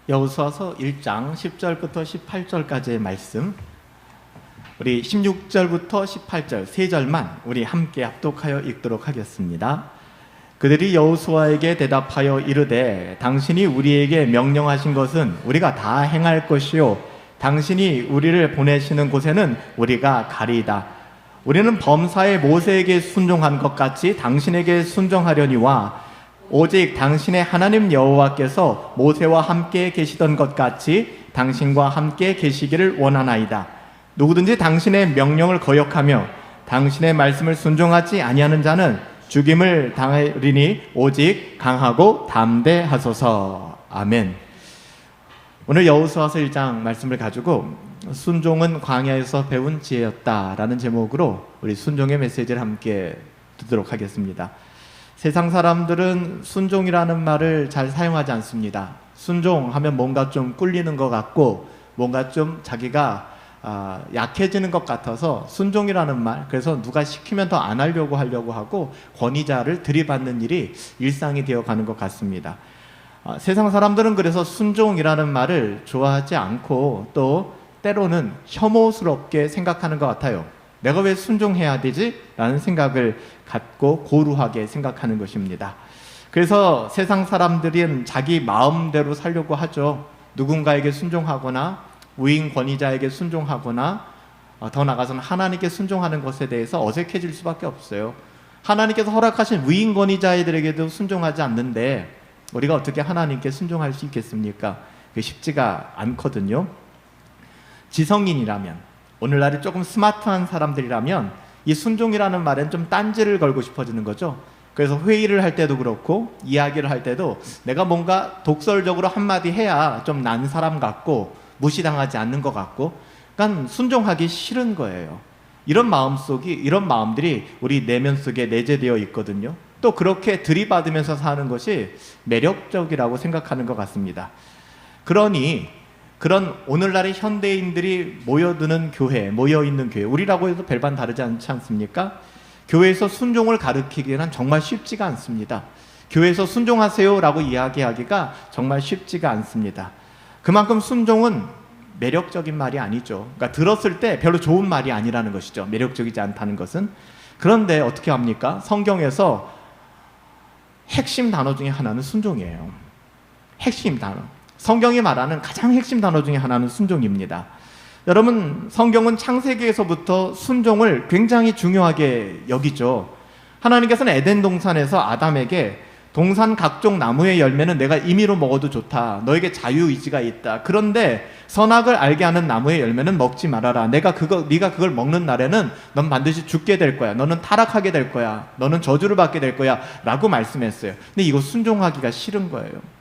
여호수아서 1장 10절부터 18절까지의 말씀, 우리 16절부터 18절 세 절만 우리 함께 합독하여 읽도록 하겠습니다. 그들이 여호수아에게 대답하여 이르되 당신이 우리에게 명령하신 것은 우리가 다 행할 것이요 당신이 우리를 보내시는 곳에는 우리가 가리이다. 우리는 범사에 모세에게 순종한 것 같이 당신에게 순종하려니와 오직 당신의 하나님 여호와께서 모세와 함께 계시던 것 같이 당신과 함께 계시기를 원하나이다. 누구든지 당신의 명령을 거역하며 당신의 말씀을 순종하지 아니하는 자는 죽임을 당하리니 오직 강하고 담대하소서. 아멘. 오늘 여호수아서 1장 말씀을 가지고 순종은 광야에서 배운 지혜였다라는 제목으로 우리 순종의 메시지를 함께 듣도록 하겠습니다. 세상 사람들은 순종이라는 말을 잘 사용하지 않습니다. 순종하면 뭔가 좀 꿀리는 것 같고 뭔가 좀 자기가 약해지는 것 같아서 순종이라는 말, 그래서 누가 시키면 더 안 하려고 하고 권위자를 들이받는 일이 일상이 되어가는 것 같습니다. 세상 사람들은 그래서 순종이라는 말을 좋아하지 않고 또 때로는 혐오스럽게 생각하는 것 같아요. 내가 왜 순종해야 되지? 라는 생각을 갖고 고루하게 생각하는 것입니다. 그래서 세상 사람들은 자기 마음대로 살려고 하죠. 누군가에게 순종하거나 우인 권위자에게 순종하거나 더 나아가서는 하나님께 순종하는 것에 대해서 어색해질 수밖에 없어요. 하나님께서 허락하신 우인 권위자들에게도 순종하지 않는데 우리가 어떻게 하나님께 순종할 수 있겠습니까? 그게 쉽지가 않거든요. 지성인이라면, 오늘날이 조금 스마트한 사람들이라면 이 순종이라는 말엔 좀 딴지를 걸고 싶어지는 거죠. 그래서 회의를 할 때도 그렇고 이야기를 할 때도 내가 뭔가 독설적으로 한마디 해야 좀 난 사람 같고 무시당하지 않는 것 같고, 그러니까 순종하기 싫은 거예요. 이런 마음들이 우리 내면 속에 내재되어 있거든요. 또 그렇게 들이받으면서 사는 것이 매력적이라고 생각하는 것 같습니다. 그러니 그런 오늘날의 현대인들이 모여있는 교회, 우리라고 해도 별반 다르지 않지 않습니까? 교회에서 순종을 가르치기는 정말 쉽지가 않습니다. 교회에서 순종하세요 라고 이야기하기가 정말 쉽지가 않습니다. 그만큼 순종은 매력적인 말이 아니죠. 그러니까 들었을 때 별로 좋은 말이 아니라는 것이죠. 매력적이지 않다는 것은. 그런데 어떻게 합니까? 성경에서 핵심 단어 중에 하나는 순종이에요. 핵심 단어. 성경이 말하는 가장 핵심 단어 중에 하나는 순종입니다. 여러분, 성경은 창세기에서부터 순종을 굉장히 중요하게 여기죠. 하나님께서는 에덴 동산에서 아담에게 동산 각종 나무의 열매는 내가 임의로 먹어도 좋다. 너에게 자유의지가 있다. 그런데 선악을 알게 하는 나무의 열매는 먹지 말아라. 네가 그걸 먹는 날에는 넌 반드시 죽게 될 거야. 너는 타락하게 될 거야. 너는 저주를 받게 될 거야. 라고 말씀했어요. 근데 이거 순종하기가 싫은 거예요.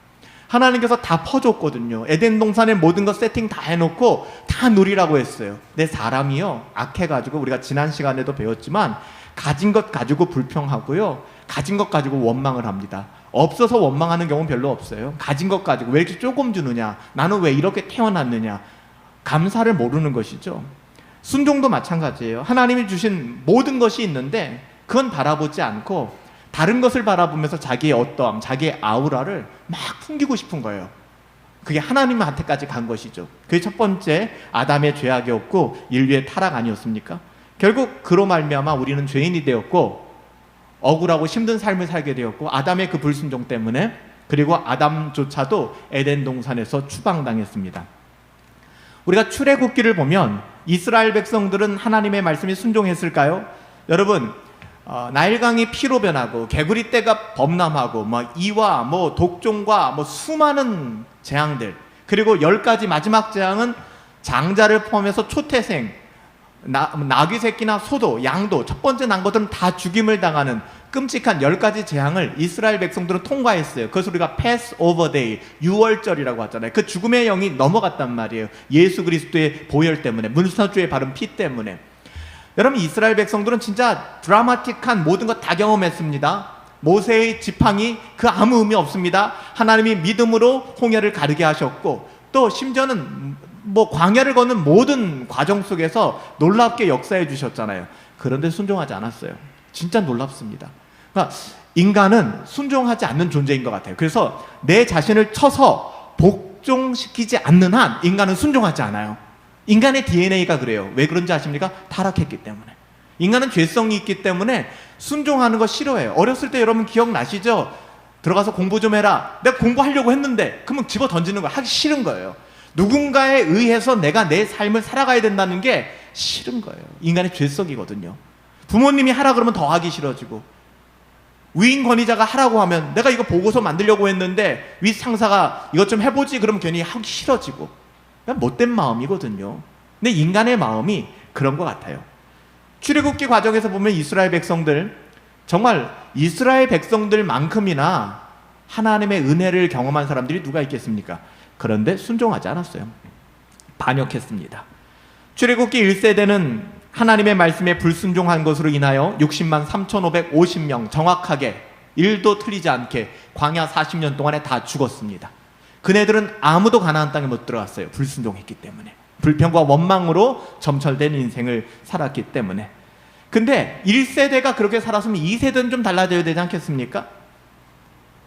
하나님께서 다 퍼줬거든요. 에덴 동산의 모든 것 세팅 다 해놓고 다 누리라고 했어요. 근데 사람이요, 악해가지고 우리가 지난 시간에도 배웠지만 가진 것 가지고 불평하고요, 가진 것 가지고 원망을 합니다. 없어서 원망하는 경우는 별로 없어요. 가진 것 가지고 왜 이렇게 조금 주느냐, 나는 왜 이렇게 태어났느냐, 감사를 모르는 것이죠. 순종도 마찬가지예요. 하나님이 주신 모든 것이 있는데 그건 바라보지 않고 다른 것을 바라보면서 자기의 어떠함, 자기의 아우라를 막 풍기고 싶은 거예요. 그게 하나님한테까지 간 것이죠. 그게 첫 번째 아담의 죄악이었고 인류의 타락 아니었습니까? 결국 그로 말미암아 우리는 죄인이 되었고 억울하고 힘든 삶을 살게 되었고, 아담의 그 불순종 때문에, 그리고 아담조차도 에덴 동산에서 추방당했습니다. 우리가 출애굽기를 보면 이스라엘 백성들은 하나님의 말씀에 순종했을까요? 여러분, 나일강이 피로 변하고 개구리떼가 범람하고 이와 독종과 수많은 재앙들, 그리고 10가지 마지막 재앙은 장자를 포함해서 초태생, 나귀 새끼나 소도, 양도, 첫 번째 난 것들은 다 죽임을 당하는 끔찍한 10가지 재앙을 이스라엘 백성들은 통과했어요. 그것을 우리가 패스오버 데이, 유월절이라고 하잖아요. 그 죽음의 영이 넘어갔단 말이에요. 예수 그리스도의 보혈 때문에, 문수사주의 바른 피 때문에. 여러분, 이스라엘 백성들은 진짜 드라마틱한 모든 것 다 경험했습니다. 모세의 지팡이, 그 아무 의미 없습니다. 하나님이 믿음으로 홍해를 가르게 하셨고, 또 심지어는 광야를 걷는 모든 과정 속에서 놀랍게 역사해 주셨잖아요. 그런데 순종하지 않았어요. 진짜 놀랍습니다. 그러니까 인간은 순종하지 않는 존재인 것 같아요. 그래서 내 자신을 쳐서 복종시키지 않는 한 인간은 순종하지 않아요. 인간의 DNA가 그래요. 왜 그런지 아십니까? 타락했기 때문에. 인간은 죄성이 있기 때문에 순종하는 거 싫어해요. 어렸을 때 여러분 기억나시죠? 들어가서 공부 좀 해라. 내가 공부하려고 했는데 그러면 집어 던지는 거 하기 싫은 거예요. 누군가에 의해서 내가 내 삶을 살아가야 된다는 게 싫은 거예요. 인간의 죄성이거든요. 부모님이 하라 그러면 더 하기 싫어지고, 위임 권위자가 하라고 하면 내가 이거 보고서 만들려고 했는데 윗 상사가 이것 좀 해보지 그러면 괜히 하기 싫어지고, 그냥 못된 마음이거든요. 근데 인간의 마음이 그런 것 같아요. 출애굽기 과정에서 보면 이스라엘 백성들, 정말 이스라엘 백성들만큼이나 하나님의 은혜를 경험한 사람들이 누가 있겠습니까? 그런데 순종하지 않았어요. 반역했습니다. 출애굽기 1세대는 하나님의 말씀에 불순종한 것으로 인하여 60만 3,550명 정확하게 1도 틀리지 않게 광야 40년 동안에 다 죽었습니다. 그네들은 아무도 가나안 땅에 못 들어갔어요. 불순종했기 때문에. 불평과 원망으로 점철된 인생을 살았기 때문에. 근데 1세대가 그렇게 살았으면 2세대는 좀 달라져야 되지 않겠습니까?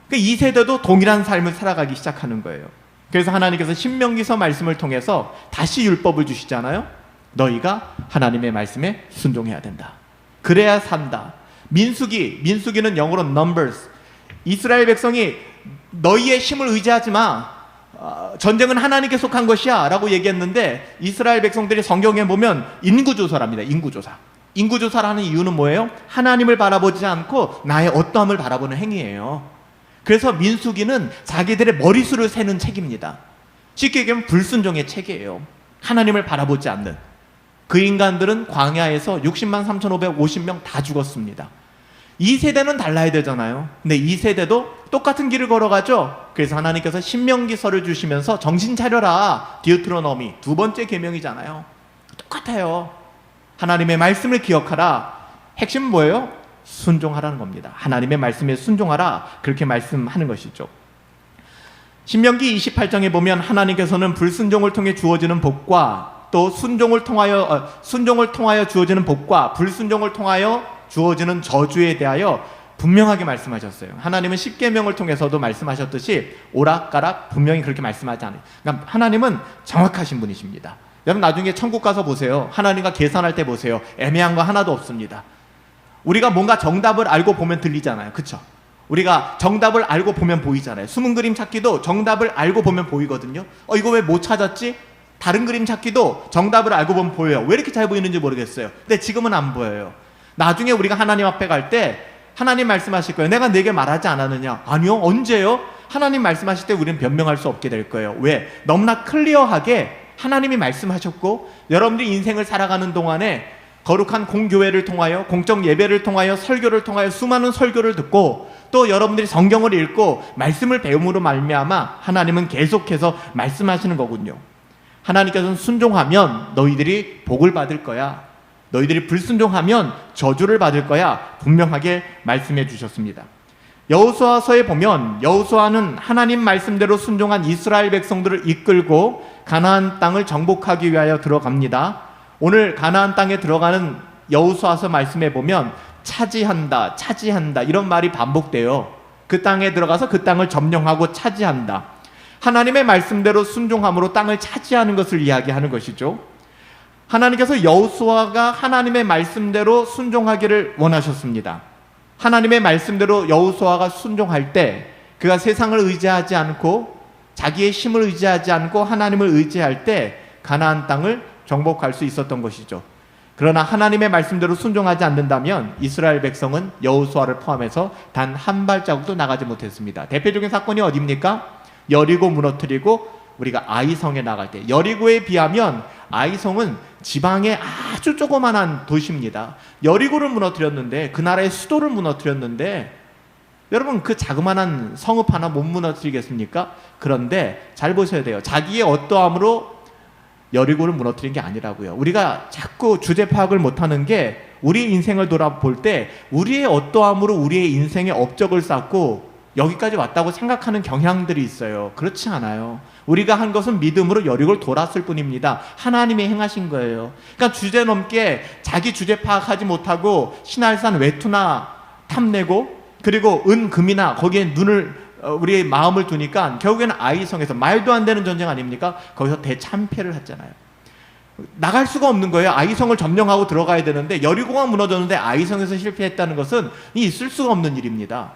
그 2세대도 동일한 삶을 살아가기 시작하는 거예요. 그래서 하나님께서 신명기서 말씀을 통해서 다시 율법을 주시잖아요. 너희가 하나님의 말씀에 순종해야 된다. 그래야 산다. 민수기는 영어로 numbers. 이스라엘 백성이 너희의 힘을 의지하지 마. 전쟁은 하나님께 속한 것이야 라고 얘기했는데, 이스라엘 백성들이 성경에 보면 인구조사랍니다. 인구조사라는 이유는 뭐예요? 하나님을 바라보지 않고 나의 어떠함을 바라보는 행위예요. 그래서 민수기는 자기들의 머리수를 세는 책입니다. 쉽게 얘기하면 불순종의 책이에요. 하나님을 바라보지 않는. 그 인간들은 광야에서 60만 3,550명 다 죽었습니다. 2세대는 달라야 되잖아요. 근데 2세대도 똑같은 길을 걸어가죠. 그래서 하나님께서 신명기서를 주시면서 정신 차려라. 디우트로노미 2번째 계명이잖아요. 똑같아요. 하나님의 말씀을 기억하라. 핵심은 뭐예요? 순종하라는 겁니다. 하나님의 말씀에 순종하라. 그렇게 말씀하는 것이죠. 신명기 28장에 보면 하나님께서는 불순종을 통해 주어지는 복과 또 순종을 통하여 주어지는 복과 불순종을 통하여 주어지는 저주에 대하여 분명하게 말씀하셨어요. 하나님은 십계명을 통해서도 말씀하셨듯이 오락가락 분명히 그렇게 말씀하지 않아요. 그러니까 하나님은 정확하신 분이십니다. 여러분 나중에 천국 가서 보세요. 하나님과 계산할 때 보세요. 애매한 거 하나도 없습니다. 우리가 뭔가 정답을 알고 보면 들리잖아요. 그렇죠? 우리가 정답을 알고 보면 보이잖아요. 숨은 그림 찾기도 정답을 알고 보면 보이거든요. 이거 왜 못 찾았지? 다른 그림 찾기도 정답을 알고 보면 보여요. 왜 이렇게 잘 보이는지 모르겠어요. 근데 지금은 안 보여요. 나중에 우리가 하나님 앞에 갈 때 하나님 말씀하실 거예요. 내가 네게 말하지 않았느냐? 아니요. 언제요? 하나님 말씀하실 때 우리는 변명할 수 없게 될 거예요. 왜? 너무나 클리어하게 하나님이 말씀하셨고, 여러분들이 인생을 살아가는 동안에 거룩한 공교회를 통하여, 공적 예배를 통하여, 설교를 통하여 수많은 설교를 듣고, 또 여러분들이 성경을 읽고 말씀을 배움으로 말미암아 하나님은 계속해서 말씀하시는 거군요. 하나님께서는 순종하면 너희들이 복을 받을 거야. 너희들이 불순종하면 저주를 받을 거야. 분명하게 말씀해 주셨습니다. 여호수아서에 보면 여호수아는 하나님 말씀대로 순종한 이스라엘 백성들을 이끌고 가나안 땅을 정복하기 위하여 들어갑니다. 오늘 가나안 땅에 들어가는 여호수아서 말씀에 보면 차지한다 이런 말이 반복돼요. 그 땅에 들어가서 그 땅을 점령하고 차지한다. 하나님의 말씀대로 순종함으로 땅을 차지하는 것을 이야기하는 것이죠. 하나님께서 여호수아가 하나님의 말씀대로 순종하기를 원하셨습니다. 하나님의 말씀대로 여호수아가 순종할 때 그가 세상을 의지하지 않고 자기의 힘을 의지하지 않고 하나님을 의지할 때 가나안 땅을 정복할 수 있었던 것이죠. 그러나 하나님의 말씀대로 순종하지 않는다면 이스라엘 백성은 여호수아를 포함해서 단 한 발자국도 나가지 못했습니다. 대표적인 사건이 어디입니까? 여리고 무너뜨리고 우리가 아이성에 나갈 때, 여리고에 비하면 아이성은 지방의 아주 조그만한 도시입니다. 여리고를 무너뜨렸는데, 그 나라의 수도를 무너뜨렸는데, 여러분 그 자그마한 성읍 하나 못 무너뜨리겠습니까? 그런데 잘 보셔야 돼요. 자기의 어떠함으로 여리고를 무너뜨린 게 아니라고요. 우리가 자꾸 주제 파악을 못하는 게, 우리 인생을 돌아볼 때 우리의 어떠함으로 우리의 인생에 업적을 쌓고 여기까지 왔다고 생각하는 경향들이 있어요. 그렇지 않아요. 우리가 한 것은 믿음으로 여리고를 돌았을 뿐입니다. 하나님이 행하신 거예요. 그러니까 주제 넘게 자기 주제 파악하지 못하고 신할산 외투나 탐내고, 그리고 은, 금이나 거기에 눈을 우리의 마음을 두니까 결국에는 아이성에서, 말도 안 되는 전쟁 아닙니까? 거기서 대참패를 했잖아요. 나갈 수가 없는 거예요. 아이성을 점령하고 들어가야 되는데 여리고가 무너졌는데 아이성에서 실패했다는 것은 있을 수가 없는 일입니다.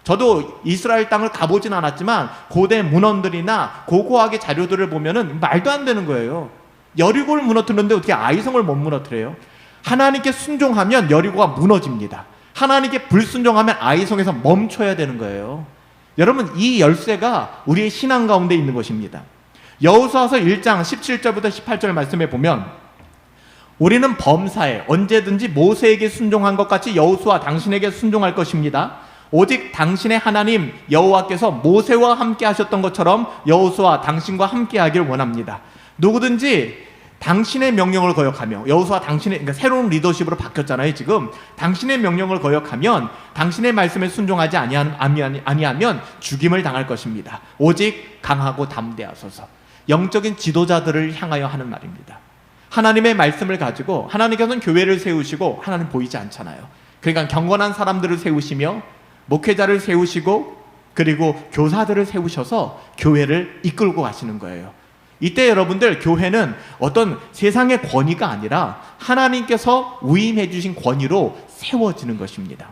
저도 이스라엘 땅을 가보진 않았지만 고대 문헌들이나 고고학의 자료들을 보면은 말도 안 되는 거예요. 여리고를 무너뜨렸는데 어떻게 아이성을 못 무너뜨려요? 하나님께 순종하면 여리고가 무너집니다. 하나님께 불순종하면 아이성에서 멈춰야 되는 거예요. 여러분, 이 열쇠가 우리의 신앙 가운데 있는 것입니다. 여호수아서 1장 17절부터 18절 말씀에 보면, 우리는 범사에 언제든지 모세에게 순종한 것 같이 여호수아 당신에게 순종할 것입니다. 오직 당신의 하나님 여호와께서 모세와 함께 하셨던 것처럼 여호수아 당신과 함께 하길 원합니다. 누구든지 당신의 명령을 거역하며, 여호수아 당신의, 그러니까 새로운 리더십으로 바뀌었잖아요. 지금 당신의 명령을 거역하면, 당신의 말씀에 순종하지 아니하면 죽임을 당할 것입니다. 오직 강하고 담대하소서. 영적인 지도자들을 향하여 하는 말입니다. 하나님의 말씀을 가지고, 하나님께서는 교회를 세우시고 하나님 보이지 않잖아요. 그러니까 경건한 사람들을 세우시며 목회자를 세우시고 그리고 교사들을 세우셔서 교회를 이끌고 가시는 거예요. 이때 여러분들, 교회는 어떤 세상의 권위가 아니라 하나님께서 위임해 주신 권위로 세워지는 것입니다.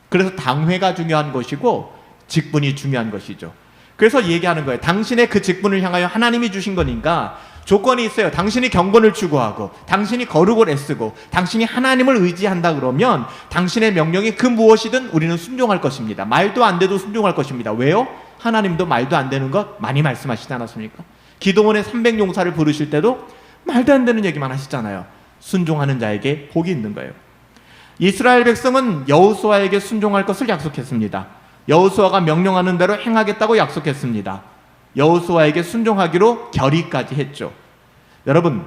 그래서 당회가 중요한 것이고 직분이 중요한 것이죠. 그래서 얘기하는 거예요. 당신의 그 직분을 향하여 하나님이 주신 거니까 조건이 있어요. 당신이 경건을 추구하고 당신이 거룩을 애쓰고 당신이 하나님을 의지한다 그러면 당신의 명령이 그 무엇이든 우리는 순종할 것입니다. 말도 안 돼도 순종할 것입니다. 왜요? 하나님도 말도 안 되는 것 많이 말씀하시지 않았습니까? 기도원의 300용사를 부르실 때도 말도 안 되는 얘기만 하시잖아요. 순종하는 자에게 복이 있는 거예요. 이스라엘 백성은 여호수아에게 순종할 것을 약속했습니다. 여호수아가 명령하는 대로 행하겠다고 약속했습니다. 여호수아에게 순종하기로 결의까지 했죠. 여러분,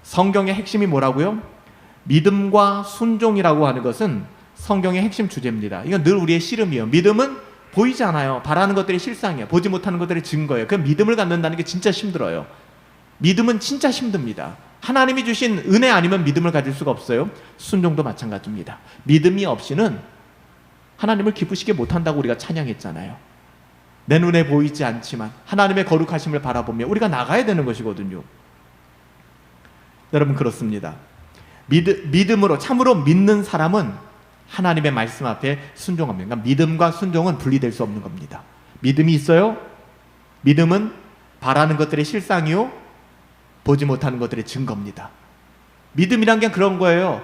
성경의 핵심이 뭐라고요? 믿음과 순종이라고 하는 것은 성경의 핵심 주제입니다. 이건 늘 우리의 씨름이에요. 믿음은 보이지 않아요. 바라는 것들이 실상이에요. 보지 못하는 것들이 증거예요. 그 믿음을 갖는다는 게 진짜 힘들어요. 믿음은 진짜 힘듭니다. 하나님이 주신 은혜 아니면 믿음을 가질 수가 없어요. 순종도 마찬가지입니다. 믿음이 없이는 하나님을 기쁘시게 못한다고 우리가 찬양했잖아요. 내 눈에 보이지 않지만 하나님의 거룩하심을 바라보며 우리가 나가야 되는 것이거든요. 여러분, 그렇습니다. 믿음으로, 참으로 믿는 사람은 하나님의 말씀 앞에 순종합니다. 그러니까 믿음과 순종은 분리될 수 없는 겁니다. 믿음이 있어요? 믿음은 바라는 것들의 실상이요, 보지 못하는 것들의 증거입니다. 믿음이란 게 그런 거예요.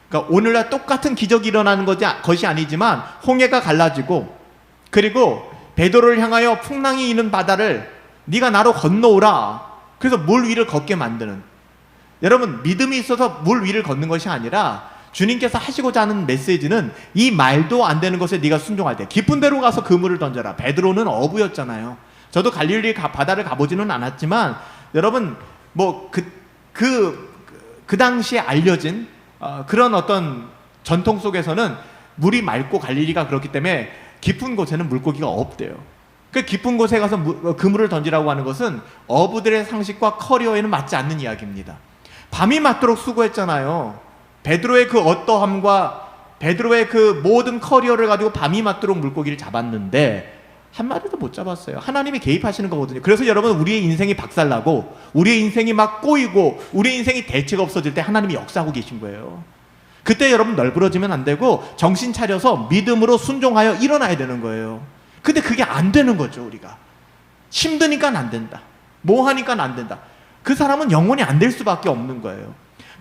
그러니까 오늘날 똑같은 기적이 일어나는 것이 아니지만 홍해가 갈라지고, 그리고 베드로를 향하여 풍랑이 있는 바다를 네가 나로 건너오라. 그래서 물 위를 걷게 만드는, 여러분, 믿음이 있어서 물 위를 걷는 것이 아니라 주님께서 하시고자 하는 메시지는 이 말도 안 되는 것에 네가 순종할 때 깊은 데로 가서 그물을 던져라. 베드로는 어부였잖아요. 저도 갈릴리 바다를 가보지는 않았지만 여러분, 뭐 그 당시에 알려진 그런 어떤 전통 속에서는 물이 맑고 갈릴리가 그렇기 때문에 깊은 곳에는 물고기가 없대요. 그 깊은 곳에 가서 그물을 던지라고 하는 것은 어부들의 상식과 커리어에는 맞지 않는 이야기입니다. 밤이 맞도록 수고했잖아요. 베드로의 그 어떠함과 베드로의 그 모든 커리어를 가지고 밤이 맞도록 물고기를 잡았는데 한 마리도 못 잡았어요. 하나님이 개입하시는 거거든요. 그래서 여러분, 우리의 인생이 박살나고 우리의 인생이 막 꼬이고 우리의 인생이 대체가 없어질 때 하나님이 역사하고 계신 거예요. 그때 여러분 널브러지면 안 되고 정신 차려서 믿음으로 순종하여 일어나야 되는 거예요. 근데 그게 안 되는 거죠. 우리가 힘드니까 안 된다, 뭐 하니까 안 된다. 그 사람은 영원히 안 될 수밖에 없는 거예요.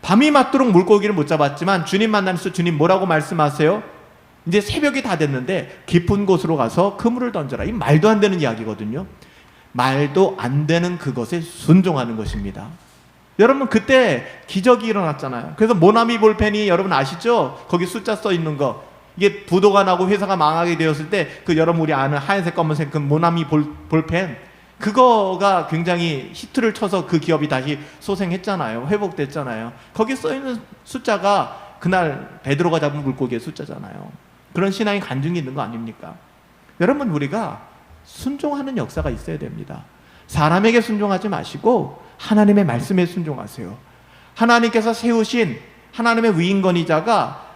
밤이 맞도록 물고기를 못 잡았지만 주님 만나면서 주님 뭐라고 말씀하세요? 이제 새벽이 다 됐는데 깊은 곳으로 가서 그물을 던져라. 이 말도 안 되는 이야기거든요. 말도 안 되는 그것에 순종하는 것입니다. 여러분, 그때 기적이 일어났잖아요. 그래서 모나미 볼펜이 여러분 아시죠? 거기 숫자 써 있는 거, 이게 부도가 나고 회사가 망하게 되었을 때 그 여러분 우리 아는 하얀색 검은색 그 모나미 볼펜, 그거가 굉장히 히트를 쳐서 그 기업이 다시 소생했잖아요. 회복됐잖아요. 거기 써 있는 숫자가 그날 베드로가 잡은 물고기의 숫자잖아요. 그런 신앙의 간증이 있는 거 아닙니까? 여러분, 우리가 순종하는 역사가 있어야 됩니다. 사람에게 순종하지 마시고 하나님의 말씀에 순종하세요. 하나님께서 세우신 하나님의 위인권위자가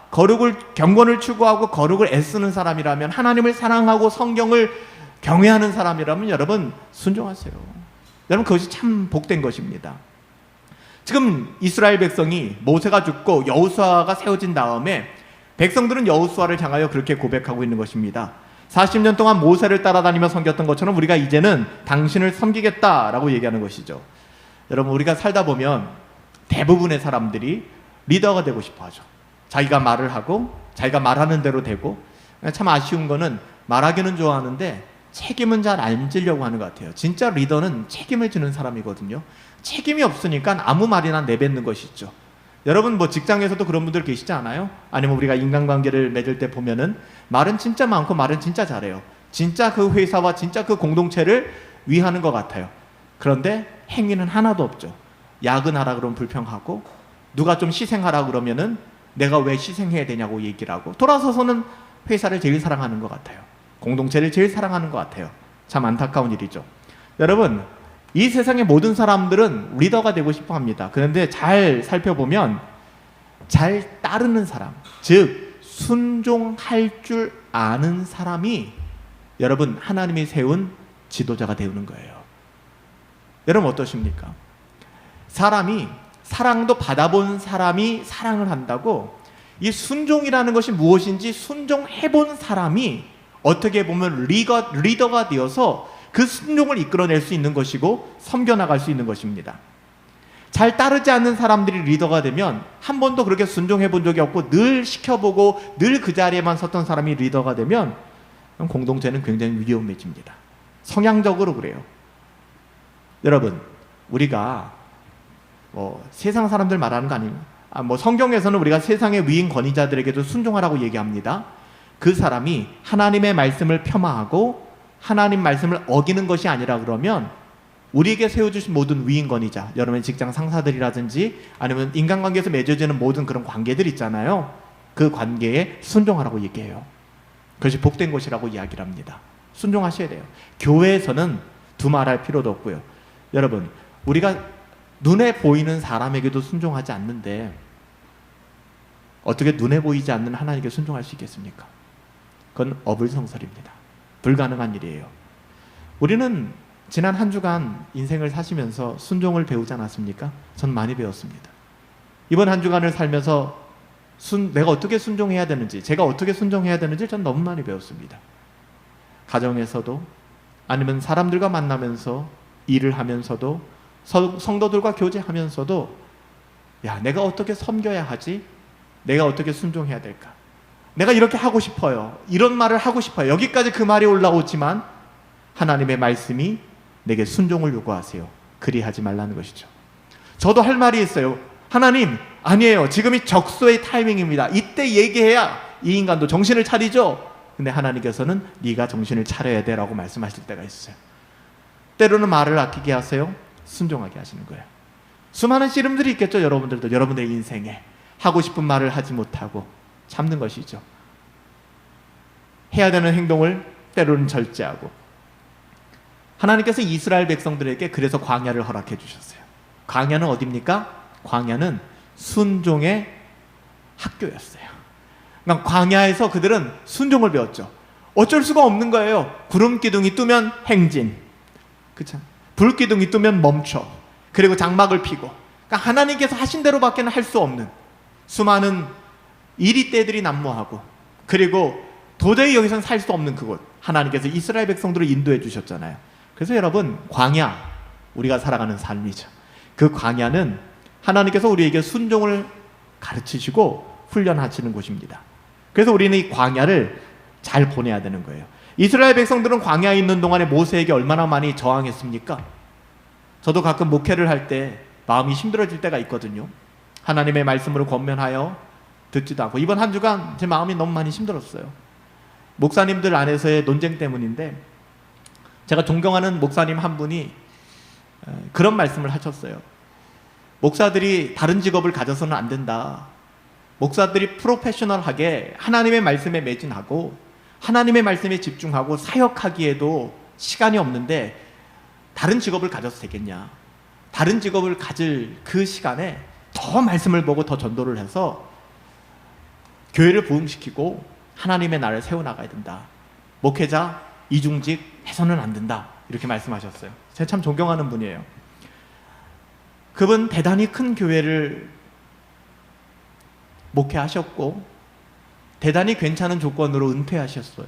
경건을 추구하고 거룩을 애쓰는 사람이라면, 하나님을 사랑하고 성경을 경외하는 사람이라면 여러분 순종하세요. 여러분 그것이 참 복된 것입니다. 지금 이스라엘 백성이 모세가 죽고 여호수아가 세워진 다음에 백성들은 여호수아를 향하여 그렇게 고백하고 있는 것입니다. 40년 동안 모세를 따라다니며 섬겼던 것처럼 우리가 이제는 당신을 섬기겠다라고 얘기하는 것이죠. 여러분 우리가 살다 보면 대부분의 사람들이 리더가 되고 싶어 하죠. 자기가 말을 하고 자기가 말하는 대로 되고, 참 아쉬운 거는 말하기는 좋아하는데 책임은 잘 안 지려고 하는 것 같아요. 진짜 리더는 책임을 지는 사람이거든요. 책임이 없으니까 아무 말이나 내뱉는 것이죠. 여러분 뭐 직장에서도 그런 분들 계시지 않아요? 아니면 우리가 인간관계를 맺을 때 보면은 말은 진짜 많고 말은 진짜 잘해요. 진짜 그 회사와 진짜 그 공동체를 위하는 것 같아요. 그런데 행위는 하나도 없죠. 야근하라 그러면 불평하고, 누가 좀 희생하라 그러면은 내가 왜 희생해야 되냐고 얘기를 하고, 돌아서서는 회사를 제일 사랑하는 것 같아요. 공동체를 제일 사랑하는 것 같아요. 참 안타까운 일이죠. 여러분 이 세상의 모든 사람들은 리더가 되고 싶어 합니다. 그런데 잘 살펴보면 잘 따르는 사람, 즉 순종할 줄 아는 사람이 여러분 하나님이 세운 지도자가 되는 거예요. 여러분 어떠십니까? 사람이 사랑도 받아본 사람이 사랑을 한다고, 이 순종이라는 것이 무엇인지 순종해본 사람이 어떻게 보면 리더가 되어서 그 순종을 이끌어낼 수 있는 것이고 섬겨나갈 수 있는 것입니다. 잘 따르지 않는 사람들이 리더가 되면 한 번도 그렇게 순종해 본 적이 없고 늘 시켜보고 늘 그 자리에만 섰던 사람이 리더가 되면 공동체는 굉장히 위험해집니다. 성향적으로 그래요. 여러분 우리가 세상 사람들 말하는 거 아니에요. 성경에서는 우리가 세상의 위인 권위자들에게도 순종하라고 얘기합니다. 그 사람이 하나님의 말씀을 폄하하고 하나님 말씀을 어기는 것이 아니라 그러면 우리에게 세워주신 모든 위인 권위자, 여러분의 직장 상사들이라든지 아니면 인간관계에서 맺어지는 모든 그런 관계들 있잖아요. 그 관계에 순종하라고 얘기해요. 그것이 복된 것이라고 이야기를 합니다. 순종하셔야 돼요. 교회에서는 두말할 필요도 없고요. 여러분 우리가 눈에 보이는 사람에게도 순종하지 않는데 어떻게 눈에 보이지 않는 하나님께 순종할 수 있겠습니까? 그건 어불성설입니다. 불가능한 일이에요. 우리는 지난 한 주간 인생을 사시면서 순종을 배우지 않았습니까? 전 많이 배웠습니다. 이번 한 주간을 살면서 내가 어떻게 순종해야 되는지, 제가 어떻게 순종해야 되는지 전 너무 많이 배웠습니다. 가정에서도 아니면 사람들과 만나면서 일을 하면서도 성도들과 교제하면서도 내가 어떻게 섬겨야 하지? 내가 어떻게 순종해야 될까? 내가 이렇게 하고 싶어요. 이런 말을 하고 싶어요. 여기까지 그 말이 올라오지만 하나님의 말씀이 내게 순종을 요구하세요. 그리하지 말라는 것이죠. 저도 할 말이 있어요. 하나님 아니에요. 지금이 적소의 타이밍입니다. 이때 얘기해야 이 인간도 정신을 차리죠. 근데 하나님께서는 네가 정신을 차려야 돼 라고 말씀하실 때가 있어요. 때로는 말을 아끼게 하세요. 순종하게 하시는 거예요. 수많은 씨름들이 있겠죠. 여러분들도 여러분의 인생에 하고 싶은 말을 하지 못하고 참는 것이죠. 해야 되는 행동을 때로는 절제하고, 하나님께서 이스라엘 백성들에게 그래서 광야를 허락해 주셨어요. 광야는 어디입니까? 광야는 순종의 학교였어요. 그러니까 광야에서 그들은 순종을 배웠죠. 어쩔 수가 없는 거예요. 구름 기둥이 뜨면 행진, 그렇죠? 불 기둥이 뜨면 멈춰, 그리고 장막을 피고. 그러니까 하나님께서 하신 대로밖에는 할 수 없는 수많은 이리떼들이 난무하고, 그리고 도저히 여기서는 살 수 없는 그곳, 하나님께서 이스라엘 백성들을 인도해 주셨잖아요. 그래서 여러분 광야, 우리가 살아가는 삶이죠. 그 광야는 하나님께서 우리에게 순종을 가르치시고 훈련하시는 곳입니다. 그래서 우리는 이 광야를 잘 보내야 되는 거예요. 이스라엘 백성들은 광야에 있는 동안에 모세에게 얼마나 많이 저항했습니까? 저도 가끔 목회를 할 때 마음이 힘들어질 때가 있거든요. 하나님의 말씀으로 권면하여 듣지도 않고, 이번 한 주간 제 마음이 너무 많이 힘들었어요. 목사님들 안에서의 논쟁 때문인데, 제가 존경하는 목사님 한 분이 그런 말씀을 하셨어요. 목사들이 다른 직업을 가져서는 안 된다. 목사들이 프로페셔널하게 하나님의 말씀에 매진하고 하나님의 말씀에 집중하고 사역하기에도 시간이 없는데 다른 직업을 가져서 되겠냐. 다른 직업을 가질 그 시간에 더 말씀을 보고 더 전도를 해서 교회를 부흥시키고 하나님의 나라를 세워나가야 된다. 목회자 이중직 해서는 안 된다 이렇게 말씀하셨어요. 제가 참 존경하는 분이에요. 그분 대단히 큰 교회를 목회하셨고 대단히 괜찮은 조건으로 은퇴하셨어요.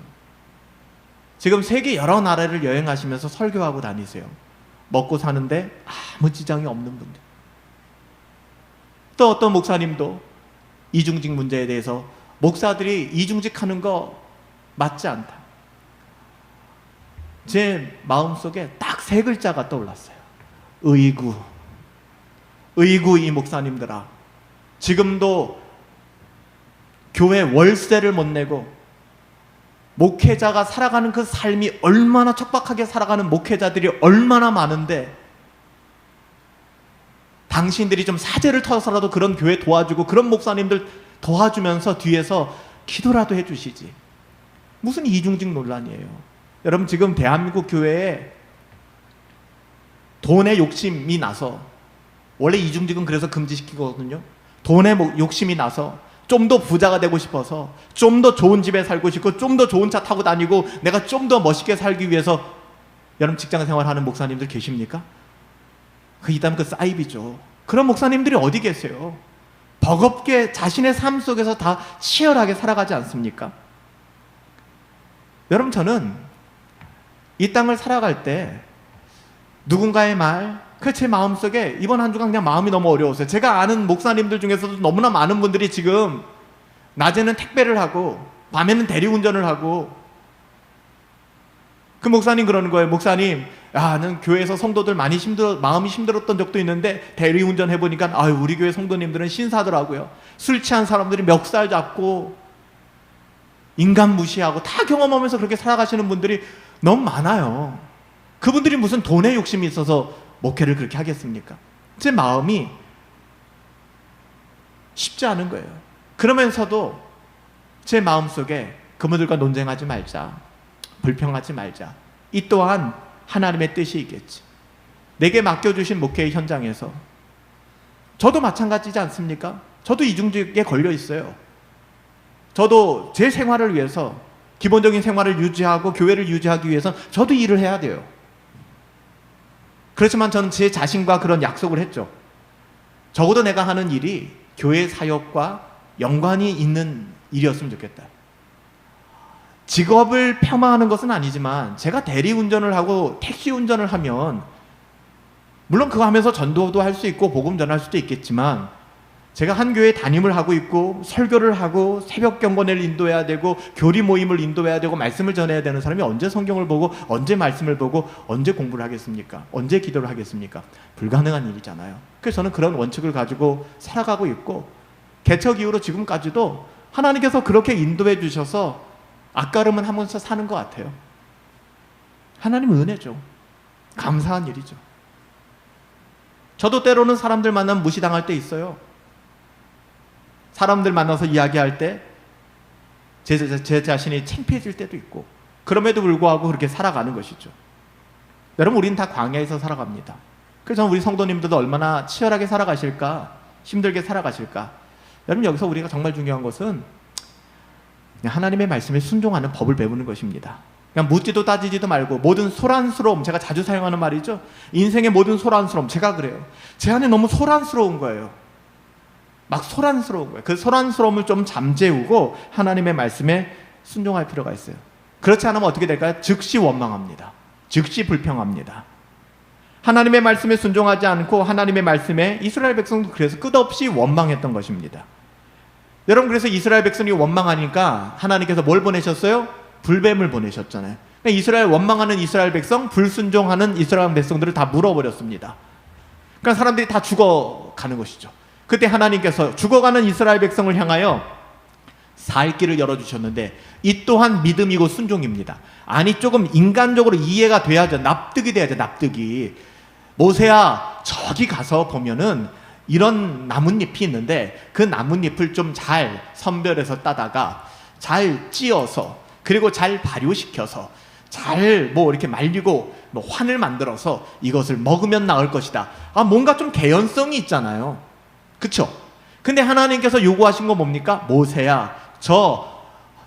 지금 세계 여러 나라를 여행하시면서 설교하고 다니세요. 먹고 사는데 아무 지장이 없는 분들. 또 어떤 목사님도 이중직 문제에 대해서 목사들이 이중직하는 거 맞지 않다. 제 마음속에 딱 세 글자가 떠올랐어요. 의구. 의구. 이 목사님들아, 지금도 교회 월세를 못 내고 목회자가 살아가는 그 삶이 얼마나 척박하게 살아가는 목회자들이 얼마나 많은데 당신들이 좀 사재를 터서라도 그런 교회 도와주고 그런 목사님들 도와주면서 뒤에서 기도라도 해주시지. 무슨 이중직 논란이에요. 여러분, 지금 대한민국 교회에 돈에 욕심이 나서, 원래 이중직은 그래서 금지시키거든요. 돈에 욕심이 나서 좀 더 부자가 되고 싶어서 좀 더 좋은 집에 살고 싶고 좀 더 좋은 차 타고 다니고 내가 좀 더 멋있게 살기 위해서 여러분 직장 생활하는 목사님들 계십니까? 이 다음 그 사이비죠. 그런 목사님들이 어디 계세요? 버겁게 자신의 삶 속에서 다 치열하게 살아가지 않습니까? 여러분, 저는 이 땅을 살아갈 때 누군가의 말, 제 마음속에 이번 한 주간 그냥 마음이 너무 어려웠어요. 제가 아는 목사님들 중에서도 너무나 많은 분들이 지금 낮에는 택배를 하고 밤에는 대리운전을 하고, 그 목사님 그러는 거예요. 목사님, 나는 교회에서 성도들 많이 마음이 힘들었던 적도 있는데 대리운전 해보니까 우리 교회 성도님들은 신사더라고요. 술 취한 사람들이 멱살 잡고 인간 무시하고 다 경험하면서 그렇게 살아가시는 분들이 너무 많아요. 그분들이 무슨 돈에 욕심이 있어서 목회를 그렇게 하겠습니까? 제 마음이 쉽지 않은 거예요. 그러면서도 제 마음속에 그분들과 논쟁하지 말자, 불평하지 말자, 이 또한 하나님의 뜻이 있겠지. 내게 맡겨주신 목회의 현장에서 저도 마찬가지지 않습니까? 저도 이중직에 걸려 있어요. 저도 제 생활을 위해서, 기본적인 생활을 유지하고 교회를 유지하기 위해서 저도 일을 해야 돼요. 그렇지만 저는 제 자신과 그런 약속을 했죠. 적어도 내가 하는 일이 교회 사역과 연관이 있는 일이었으면 좋겠다. 직업을 폄하하는 것은 아니지만 제가 대리운전을 하고 택시 운전을 하면 물론 그거 하면서 전도도 할 수 있고 복음 전할 수도 있겠지만, 제가 한 교회 담임을 하고 있고 설교를 하고 새벽 경건회를 인도해야 되고 교리 모임을 인도해야 되고 말씀을 전해야 되는 사람이 언제 성경을 보고 언제 말씀을 보고 언제 공부를 하겠습니까? 언제 기도를 하겠습니까? 불가능한 일이잖아요. 그래서 저는 그런 원칙을 가지고 살아가고 있고, 개척 이후로 지금까지도 하나님께서 그렇게 인도해 주셔서 앞걸음은 하면서 사는 것 같아요. 하나님 은혜죠. 감사한 일이죠. 저도 때로는 사람들 만나면 무시당할 때 있어요. 사람들 만나서 이야기할 때 제 자신이 창피해질 때도 있고, 그럼에도 불구하고 그렇게 살아가는 것이죠. 여러분, 우리는 다 광야에서 살아갑니다. 그래서 저는 우리 성도님들도 얼마나 치열하게 살아가실까, 힘들게 살아가실까. 여러분, 여기서 우리가 정말 중요한 것은 하나님의 말씀에 순종하는 법을 배우는 것입니다. 그냥 묻지도 따지지도 말고 모든 소란스러움, 제가 자주 사용하는 말이죠. 인생의 모든 소란스러움, 제가 그래요. 제 안에 너무 소란스러운 거예요. 막 소란스러운 거예요. 그 소란스러움을 좀 잠재우고 하나님의 말씀에 순종할 필요가 있어요. 그렇지 않으면 어떻게 될까요? 즉시 원망합니다. 즉시 불평합니다. 하나님의 말씀에 순종하지 않고 하나님의 말씀에, 이스라엘 백성도 그래서 끝없이 원망했던 것입니다. 여러분, 그래서 이스라엘 백성이 원망하니까 하나님께서 뭘 보내셨어요? 불뱀을 보내셨잖아요. 그러니까 이스라엘 원망하는 이스라엘 백성, 불순종하는 이스라엘 백성들을 다 물어버렸습니다. 그러니까 사람들이 다 죽어가는 것이죠. 그때 하나님께서 죽어가는 이스라엘 백성을 향하여 살 길을 열어주셨는데, 이 또한 믿음이고 순종입니다. 아니, 조금 인간적으로 이해가 돼야죠. 납득이 돼야죠. 납득이. 모세야, 저기 가서 보면은 이런 나뭇잎이 있는데 그 나뭇잎을 좀 잘 선별해서 따다가 잘 찧어서, 그리고 잘 발효시켜서 잘 이렇게 말리고 환을 만들어서 이것을 먹으면 나을 것이다. 뭔가 좀 개연성이 있잖아요. 그쵸? 근데 하나님께서 요구하신 건 뭡니까? 모세야, 저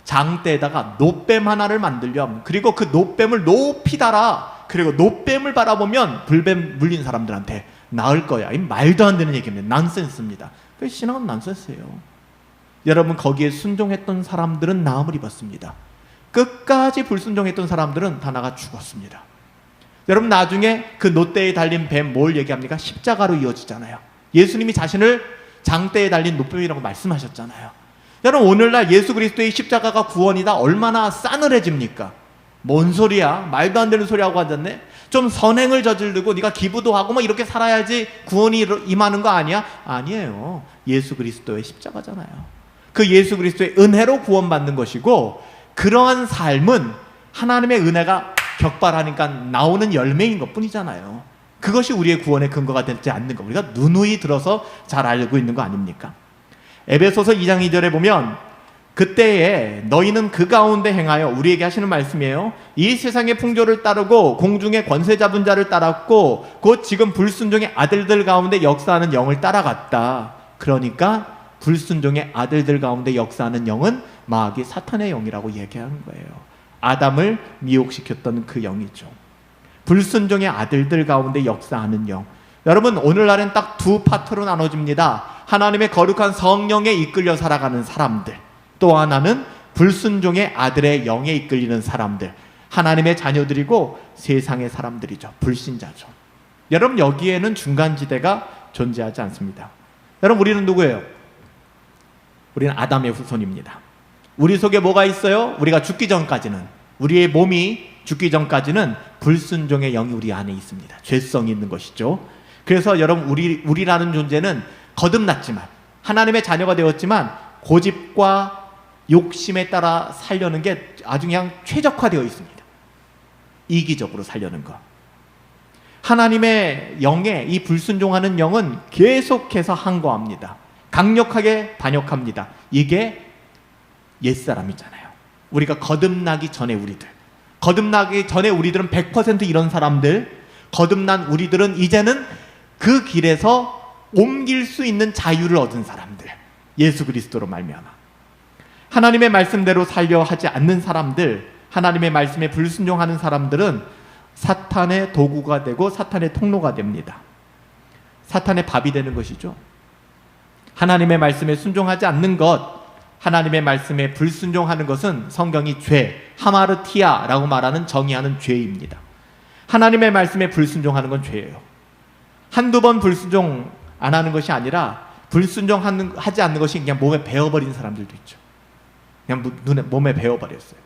장대에다가 놋뱀 하나를 만들렴. 그리고 그 놋뱀을 높이 달아. 그리고 놋뱀을 바라보면 불뱀 물린 사람들한테 나을 거야. 이 말도 안 되는 얘기입니다. 난센스입니다. 그 신앙은 난센스예요. 여러분, 거기에 순종했던 사람들은 나음을 입었습니다. 끝까지 불순종했던 사람들은 다 나가 죽었습니다. 여러분, 나중에 그 놋대에 달린 뱀 뭘 얘기합니까? 십자가로 이어지잖아요. 예수님이 자신을 장대에 달린 놋뱀이라고 말씀하셨잖아요. 여러분, 오늘날 예수 그리스도의 십자가가 구원이다. 얼마나 싸늘해집니까? 뭔 소리야? 말도 안 되는 소리 하고 앉았네? 좀 선행을 저지르고 네가 기부도 하고 뭐 이렇게 살아야지 구원이 임하는 거 아니야? 아니에요. 예수 그리스도의 십자가잖아요. 그 예수 그리스도의 은혜로 구원받는 것이고, 그러한 삶은 하나님의 은혜가 격발하니까 나오는 열매인 것 뿐이잖아요. 그것이 우리의 구원의 근거가 되지 않는 거, 우리가 누누이 들어서 잘 알고 있는 거 아닙니까? 에베소서 2장 2절에 보면, 그때에 너희는 그 가운데 행하여, 우리에게 하시는 말씀이에요. 이 세상의 풍조를 따르고 공중의 권세 잡은 자를 따랐고 곧 지금 불순종의 아들들 가운데 역사하는 영을 따라갔다. 그러니까 불순종의 아들들 가운데 역사하는 영은 마귀 사탄의 영이라고 얘기하는 거예요. 아담을 미혹시켰던 그 영이죠. 불순종의 아들들 가운데 역사하는 영. 여러분, 오늘날엔 딱 두 파트로 나눠집니다. 하나님의 거룩한 성령에 이끌려 살아가는 사람들, 또 하나는 불순종의 아들의 영에 이끌리는 사람들, 하나님의 자녀들이고 세상의 사람들이죠. 불신자죠. 여러분, 여기에는 중간지대가 존재하지 않습니다. 여러분, 우리는 누구예요? 우리는 아담의 후손입니다. 우리 속에 뭐가 있어요? 우리가 죽기 전까지는, 우리의 몸이 죽기 전까지는 불순종의 영이 우리 안에 있습니다. 죄성이 있는 것이죠. 그래서 여러분, 우리라는 존재는 거듭났지만, 하나님의 자녀가 되었지만 고집과 욕심에 따라 살려는 게 아주 그냥 최적화되어 있습니다. 이기적으로 살려는 것. 하나님의 영에 이 불순종하는 영은 계속해서 항거합니다. 강력하게 반역합니다. 이게 옛사람이잖아요. 우리가 거듭나기 전에 우리들, 거듭나기 전에 우리들은 100% 이런 사람들, 거듭난 우리들은 이제는 그 길에서 옮길 수 있는 자유를 얻은 사람들, 예수 그리스도로 말미암아. 하나님의 말씀대로 살려 하지 않는 사람들, 하나님의 말씀에 불순종하는 사람들은 사탄의 도구가 되고 사탄의 통로가 됩니다. 사탄의 밥이 되는 것이죠. 하나님의 말씀에 순종하지 않는 것, 하나님의 말씀에 불순종하는 것은 성경이 죄, 하마르티아라고 말하는 정의하는 죄입니다. 하나님의 말씀에 불순종하는 건 죄예요. 한두 번 불순종 안 하는 것이 아니라 불순종하지 않는 것이 그냥 몸에 배어버린 사람들도 있죠. 그냥 몸에 배어버렸어요.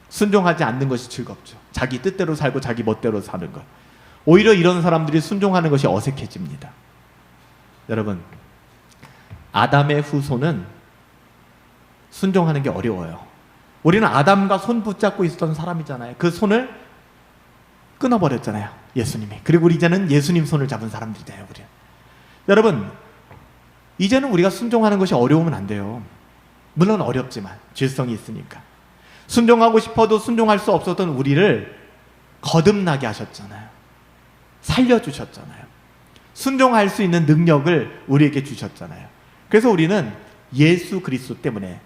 순종하지 않는 것이 즐겁죠. 자기 뜻대로 살고 자기 멋대로 사는 것. 오히려 이런 사람들이 순종하는 것이 어색해집니다. 여러분, 아담의 후손은 순종하는 게 어려워요. 우리는 아담과 손 붙잡고 있었던 사람이잖아요. 그 손을 끊어버렸잖아요, 예수님이. 그리고 이제는 예수님 손을 잡은 사람들이잖아요, 우리는. 여러분, 이제는 우리가 순종하는 것이 어려우면 안 돼요. 물론 어렵지만 죄성이 있으니까. 순종하고 싶어도 순종할 수 없었던 우리를 거듭나게 하셨잖아요. 살려주셨잖아요. 순종할 수 있는 능력을 우리에게 주셨잖아요. 그래서 우리는 예수 그리스도 때문에,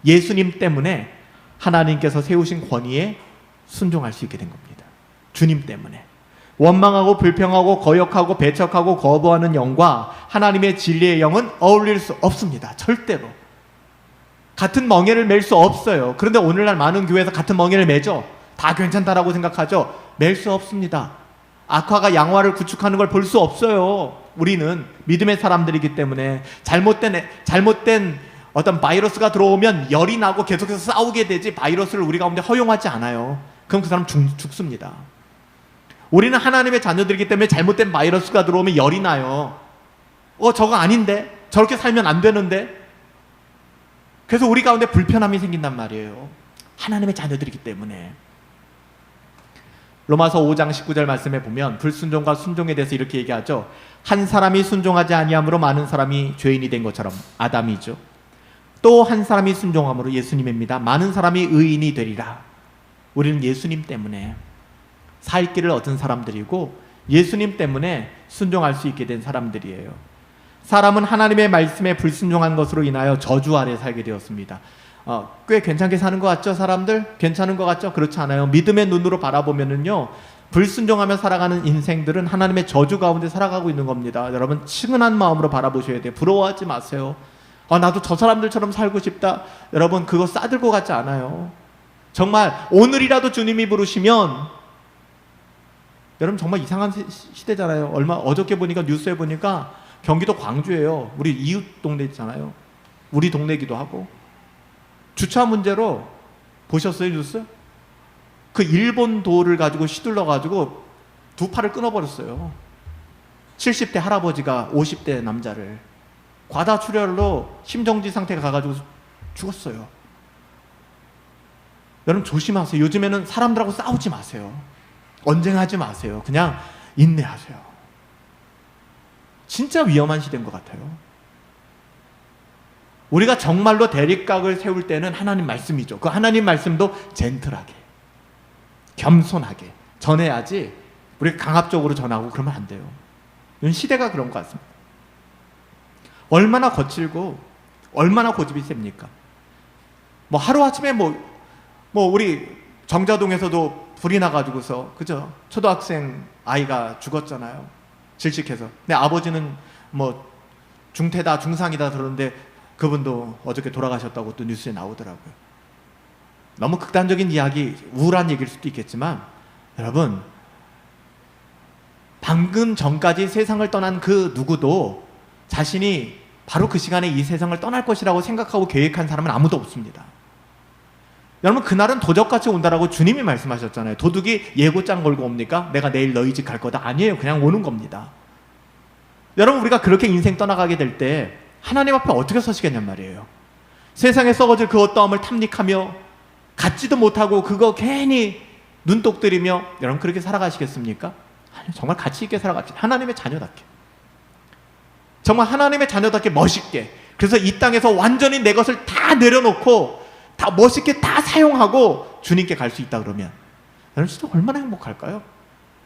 예수님 때문에 하나님께서 세우신 권위에 순종할 수 있게 된 겁니다. 주님 때문에. 원망하고 불평하고 거역하고 배척하고 거부하는 영과 하나님의 진리의 영은 어울릴 수 없습니다. 절대로. 같은 멍에를 맬 수 없어요. 그런데 오늘날 많은 교회에서 같은 멍에를 매죠. 다 괜찮다라고 생각하죠. 맬 수 없습니다. 악화가 양화를 구축하는 걸 볼 수 없어요. 우리는 믿음의 사람들이기 때문에 잘못된 어떤 바이러스가 들어오면 열이 나고 계속해서 싸우게 되지, 바이러스를 우리 가운데 허용하지 않아요. 그럼 그 사람 죽습니다. 우리는 하나님의 자녀들이기 때문에 잘못된 바이러스가 들어오면 열이 나요. 저거 아닌데? 저렇게 살면 안 되는데? 그래서 우리 가운데 불편함이 생긴단 말이에요. 하나님의 자녀들이기 때문에. 로마서 5장 19절 말씀에 보면 불순종과 순종에 대해서 이렇게 얘기하죠. 한 사람이 순종하지 아니함으로 많은 사람이 죄인이 된 것처럼, 아담이죠. 또 한 사람이 순종함으로, 예수님입니다, 많은 사람이 의인이 되리라. 우리는 예수님 때문에 살 길을 얻은 사람들이고 예수님 때문에 순종할 수 있게 된 사람들이에요. 사람은 하나님의 말씀에 불순종한 것으로 인하여 저주 아래 살게 되었습니다. 꽤 괜찮게 사는 것 같죠? 사람들? 괜찮은 것 같죠? 그렇지 않아요. 믿음의 눈으로 바라보면은요, 불순종하며 살아가는 인생들은 하나님의 저주 가운데 살아가고 있는 겁니다. 여러분, 측은한 마음으로 바라보셔야 돼요. 부러워하지 마세요. 나도 저 사람들처럼 살고 싶다. 여러분, 그거 싸들고 같지 않아요. 정말 오늘이라도 주님이 부르시면, 여러분 정말 이상한 시대잖아요. 어저께 보니까 뉴스에 보니까 경기도 광주예요. 우리 이웃 동네 있잖아요. 우리 동네기도 하고. 주차 문제로 보셨어요, 뉴스? 그 일본 도를 가지고 시들러 가지고 두 팔을 끊어버렸어요. 70대 할아버지가 50대 남자를 과다출혈로 심정지 상태가 가가지고 죽었어요. 여러분 조심하세요. 요즘에는 사람들하고 싸우지 마세요. 언쟁하지 마세요. 그냥 인내하세요. 진짜 위험한 시대인 것 같아요. 우리가 정말로 대립각을 세울 때는 하나님 말씀이죠. 그 하나님 말씀도 젠틀하게, 겸손하게 전해야지 우리가 강압적으로 전하고 그러면 안 돼요. 이건 시대가 그런 것 같습니다. 얼마나 거칠고 얼마나 고집이 셉니까? 뭐 하루아침에 우리 정자동에서도 불이 나가지고서, 그죠? 초등학생 아이가 죽었잖아요. 질식해서. 근데 아버지는 중태다 중상이다 그러는데 그분도 어저께 돌아가셨다고 또 뉴스에 나오더라고요. 너무 극단적인 이야기, 우울한 얘기일 수도 있겠지만, 여러분 방금 전까지 세상을 떠난 그 누구도 자신이 바로 그 시간에 이 세상을 떠날 것이라고 생각하고 계획한 사람은 아무도 없습니다. 여러분 그날은 도적같이 온다라고 주님이 말씀하셨잖아요. 도둑이 예고장 걸고 옵니까? 내가 내일 너희 집 갈 거다. 아니에요. 그냥 오는 겁니다. 여러분 우리가 그렇게 인생 떠나가게 될 때 하나님 앞에 어떻게 서시겠냔 말이에요. 세상에 썩어질 그 어떠함을 탐닉하며 갖지도 못하고 그거 괜히 눈독 들이며 여러분 그렇게 살아가시겠습니까? 아니, 정말 가치 있게 살아가시 하나님의 자녀답게, 정말 하나님의 자녀답게 멋있게, 그래서 이 땅에서 완전히 내 것을 다 내려놓고 다 멋있게 다 사용하고 주님께 갈 수 있다 그러면 여러분 진짜 얼마나 행복할까요?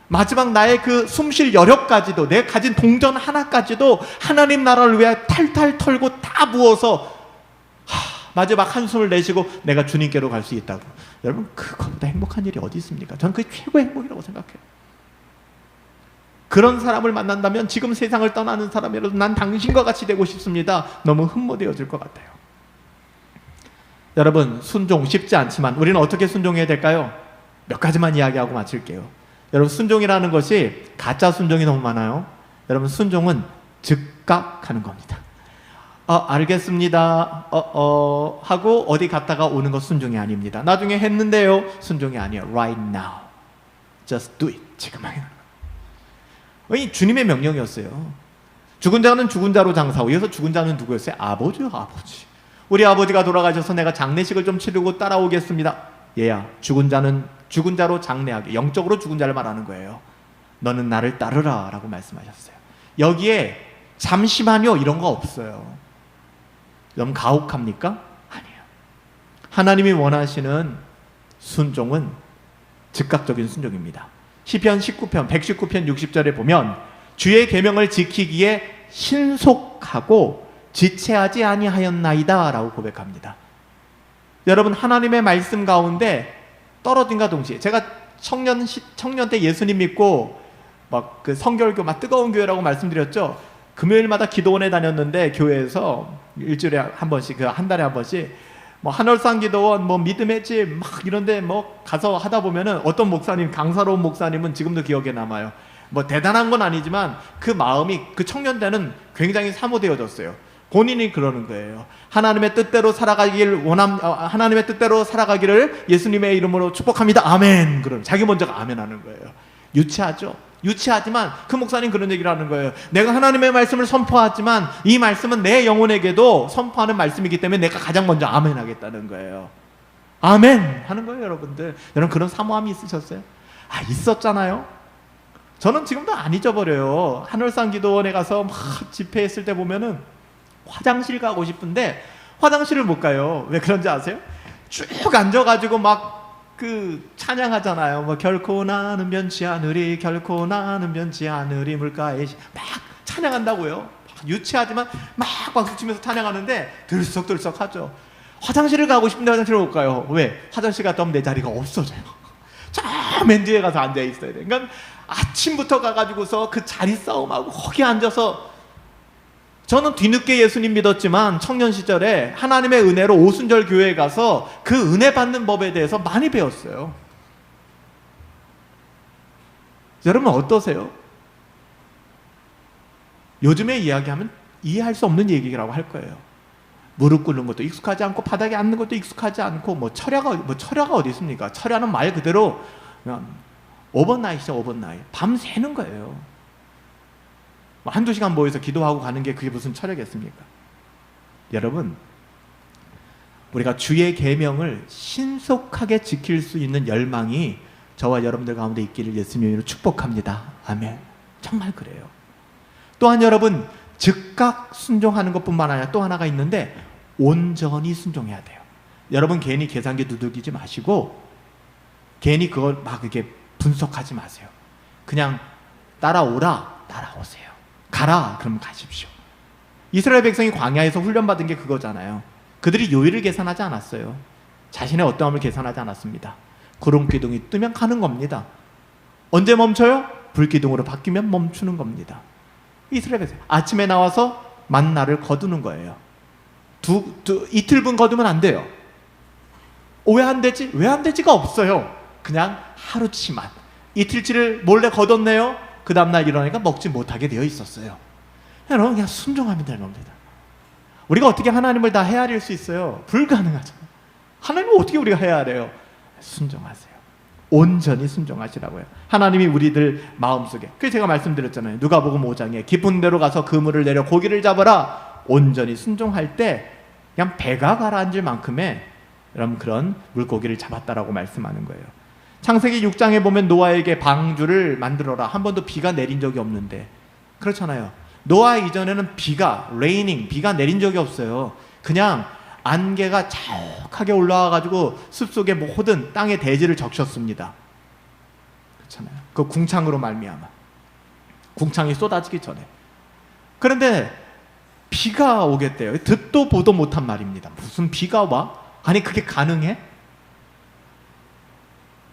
마지막 나의 그 숨쉴 여력까지도, 내가 가진 동전 하나까지도 하나님 나라를 위해 탈탈 털고 다 부어서 마지막 한숨을 내쉬고 내가 주님께로 갈 수 있다고. 여러분 그것보다 행복한 일이 어디 있습니까? 저는 그게 최고의 행복이라고 생각해요. 그런 사람을 만난다면 지금 세상을 떠나는 사람이라도 난 당신과 같이 되고 싶습니다. 너무 흠모되어질 것 같아요. 여러분 순종 쉽지 않지만 우리는 어떻게 순종해야 될까요? 몇 가지만 이야기하고 마칠게요. 여러분 순종이라는 것이 가짜 순종이 너무 많아요. 여러분 순종은 즉각 하는 겁니다. 알겠습니다. 하고 어디 갔다가 오는 것 순종이 아닙니다. 나중에 했는데요. 순종이 아니에요. Right now. Just do it. 지금 하는 거예요. 이 주님의 명령이었어요. 죽은 자는 죽은 자로 장사하고, 여기서 죽은 자는 누구였어요? 아버지요, 아버지. 우리 아버지가 돌아가셔서 내가 장례식을 좀 치르고 따라오겠습니다. 얘야, 죽은 자는 죽은 자로 장례하게, 영적으로 죽은 자를 말하는 거예요. 너는 나를 따르라 라고 말씀하셨어요. 여기에 잠시만요 이런 거 없어요. 너무 가혹합니까? 아니에요. 하나님이 원하시는 순종은 즉각적인 순종입니다. 시편 19편 119편 60절에 보면 주의 계명을 지키기에 신속하고 지체하지 아니하였나이다 라고 고백합니다. 여러분 하나님의 말씀 가운데 떨어진과 동시에, 제가 청년 때 예수님 믿고 막 그 성결교 막 뜨거운 교회라고 말씀드렸죠. 금요일마다 기도원에 다녔는데 교회에서 일주일에 한 번씩, 한 달에 한 번씩 한월산 기도원, 믿음의 집 막 이런데 가서 하다 보면은 어떤 목사님, 강사로운 목사님은 지금도 기억에 남아요. 대단한 건 아니지만 그 마음이 그 청년 때는 굉장히 사모되어졌어요. 본인이 그러는 거예요. 하나님의 뜻대로 하나님의 뜻대로 살아가기를 예수님의 이름으로 축복합니다. 아멘. 그럼 자기 먼저가 아멘 하는 거예요. 유치하죠? 유치하지만 그 목사님 그런 얘기를 하는 거예요. 내가 하나님의 말씀을 선포하지만 이 말씀은 내 영혼에게도 선포하는 말씀이기 때문에 내가 가장 먼저 아멘 하겠다는 거예요. 아멘 하는 거예요. 여러분들, 여러분 그런 사모함이 있으셨어요? 있었잖아요. 저는 지금도 안 잊어버려요. 한월산 기도원에 가서 막 집회했을 때 보면은 화장실 가고 싶은데 화장실을 못 가요. 왜 그런지 아세요? 쭉 앉아가지고 막 찬양하잖아요. 결코 나는 변치 않으리, 결코 나는 변치 않으리, 물가에 막 찬양한다고요. 유치하지만 막 박수치면서 찬양하는데 들썩들썩하죠. 화장실을 가고 싶은데 화장실을 못 가요. 왜? 화장실 갔다 오면 내 자리가 없어져요. 저 맨 뒤에 가서 앉아 있어야 돼. 그러니까 아침부터 가가지고서 그 자리 싸움하고 거기 앉아서, 저는 뒤늦게 예수님 믿었지만 청년 시절에 하나님의 은혜로 오순절 교회에 가서 그 은혜 받는 법에 대해서 많이 배웠어요. 여러분 어떠세요? 요즘에 이야기하면 이해할 수 없는 얘기라고 할 거예요. 무릎 꿇는 것도 익숙하지 않고 바닥에 앉는 것도 익숙하지 않고 철야가 어디 있습니까? 철야는 말 그대로 그냥 오버나잇이죠. 오버나잇. 밤 새는 거예요. 한두 시간 모여서 기도하고 가는 게 그게 무슨 철야겠습니까? 여러분, 우리가 주의 계명을 신속하게 지킬 수 있는 열망이 저와 여러분들 가운데 있기를 예수님의 이름으로 축복합니다. 아멘. 정말 그래요. 또한 여러분, 즉각 순종하는 것뿐만 아니라 또 하나가 있는데 온전히 순종해야 돼요. 여러분 괜히 계산기 두들기지 마시고 괜히 그걸 막 이렇게 분석하지 마세요. 그냥 따라오세요. 가라, 그럼 가십시오. 이스라엘 백성이 광야에서 훈련받은 게 그거잖아요. 그들이 요일을 계산하지 않았어요. 자신의 어떠함을 계산하지 않았습니다. 구름기둥이 뜨면 가는 겁니다. 언제 멈춰요? 불기둥으로 바뀌면 멈추는 겁니다. 이스라엘 백성 아침에 나와서 만나를 거두는 거예요. 이틀분 거두면 안 돼요. 왜 안 되지? 왜 안 되지가 없어요. 그냥 하루치만. 이틀치를 몰래 거뒀네요. 그 다음날 일어나니까 먹지 못하게 되어 있었어요. 여러분 그냥 순종하면 되는 겁니다. 우리가 어떻게 하나님을 다 헤아릴 수 있어요? 불가능하잖아요. 하나님을 어떻게 우리가 헤아려요? 순종하세요. 온전히 순종하시라고요. 하나님이 우리들 마음속에, 그래서 제가 말씀드렸잖아요. 누가복음 5장에 깊은 데로 가서 그물을 내려 고기를 잡아라. 온전히 순종할 때 그냥 배가 가라앉을 만큼의 여러분 그런 물고기를 잡았다라고 말씀하는 거예요. 창세기 6장에 보면 노아에게 방주를 만들어라. 한 번도 비가 내린 적이 없는데, 그렇잖아요. 노아 이전에는 비가 내린 적이 없어요. 그냥 안개가 자욱하게 올라와가지고 숲속의 모든 땅의 대지를 적셨습니다. 그렇잖아요. 그 궁창으로 말미암아, 궁창이 쏟아지기 전에. 그런데 비가 오겠대요. 듣도 보도 못한 말입니다. 무슨 비가 와? 아니 그게 가능해?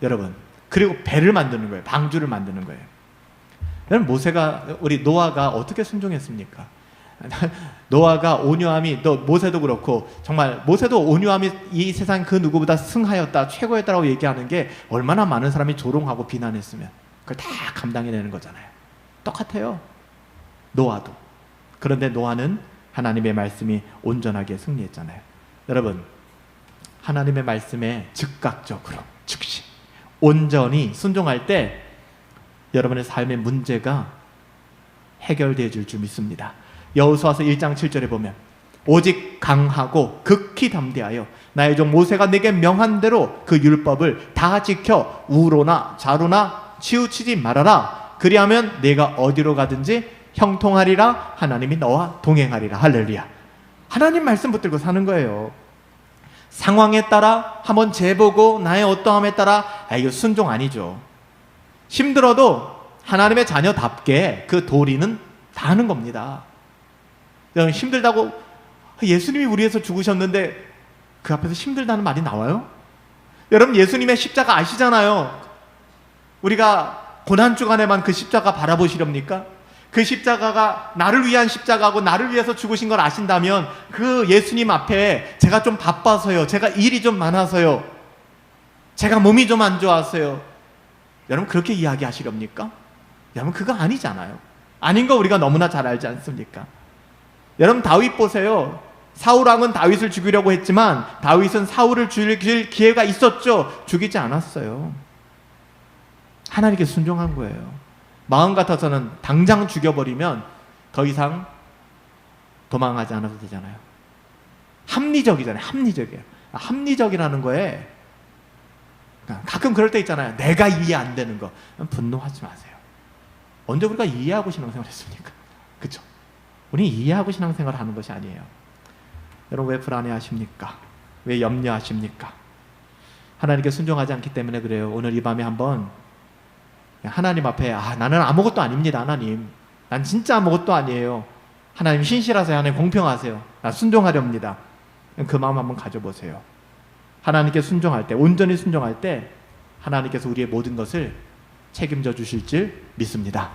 여러분, 그리고 배를 만드는 거예요. 방주를 만드는 거예요. 여러분, 우리 노아가 어떻게 순종했습니까? 노아가 온유함이, 또 모세도 그렇고, 정말 모세도 온유함이 이 세상 그 누구보다 승하였다, 최고였다라고 얘기하는 게 얼마나 많은 사람이 조롱하고 비난했으면 그걸 다 감당해내는 거잖아요. 똑같아요. 노아도. 그런데 노아는 하나님의 말씀이 온전하게 승리했잖아요. 여러분, 하나님의 말씀에 즉각적으로, 즉시 온전히 순종할 때 여러분의 삶의 문제가 해결되어 줄 줄 믿습니다. 여호수아서 1장 7절에 보면 오직 강하고 극히 담대하여 나의 종 모세가 내게 명한 대로 그 율법을 다 지켜 우로나 좌로나 치우치지 말아라. 그리하면 내가 어디로 가든지 형통하리라. 하나님이 너와 동행하리라. 할렐루야. 하나님 말씀 붙들고 사는 거예요. 상황에 따라 한번 재보고 나의 어떠함에 따라 이거 순종 아니죠. 힘들어도 하나님의 자녀답게 그 도리는 다 하는 겁니다. 여러분, 힘들다고 예수님이 우리 위해서 죽으셨는데 그 앞에서 힘들다는 말이 나와요? 여러분, 예수님의 십자가 아시잖아요. 우리가 고난주간에만 그 십자가 바라보시렵니까? 그 십자가가 나를 위한 십자가고 나를 위해서 죽으신 걸 아신다면 그 예수님 앞에 제가 좀 바빠서요, 제가 일이 좀 많아서요, 제가 몸이 좀 안 좋아서요, 여러분 그렇게 이야기하시렵니까? 여러분 그거 아니잖아요. 아닌 거 우리가 너무나 잘 알지 않습니까? 여러분 다윗 보세요. 사울왕은 다윗을 죽이려고 했지만 다윗은 사울을 죽일 기회가 있었죠. 죽이지 않았어요. 하나님께 순종한 거예요. 마음 같아서는 당장 죽여버리면 더 이상 도망하지 않아도 되잖아요. 합리적이잖아요. 합리적이에요. 합리적이라는 거에 가끔 그럴 때 있잖아요. 내가 이해 안 되는 거. 분노하지 마세요. 언제 우리가 이해하고 신앙생활 했습니까? 그렇죠? 우리 이해하고 신앙생활 하는 것이 아니에요. 여러분 왜 불안해하십니까? 왜 염려하십니까? 하나님께 순종하지 않기 때문에 그래요. 오늘 이 밤에 한번 하나님 앞에 나는 아무것도 아닙니다. 하나님, 난 진짜 아무것도 아니에요. 하나님 신실하세요. 하나님 공평하세요. 나 순종하렵니다. 그 마음 한번 가져보세요. 하나님께 순종할 때, 온전히 순종할 때 하나님께서 우리의 모든 것을 책임져 주실 줄 믿습니다.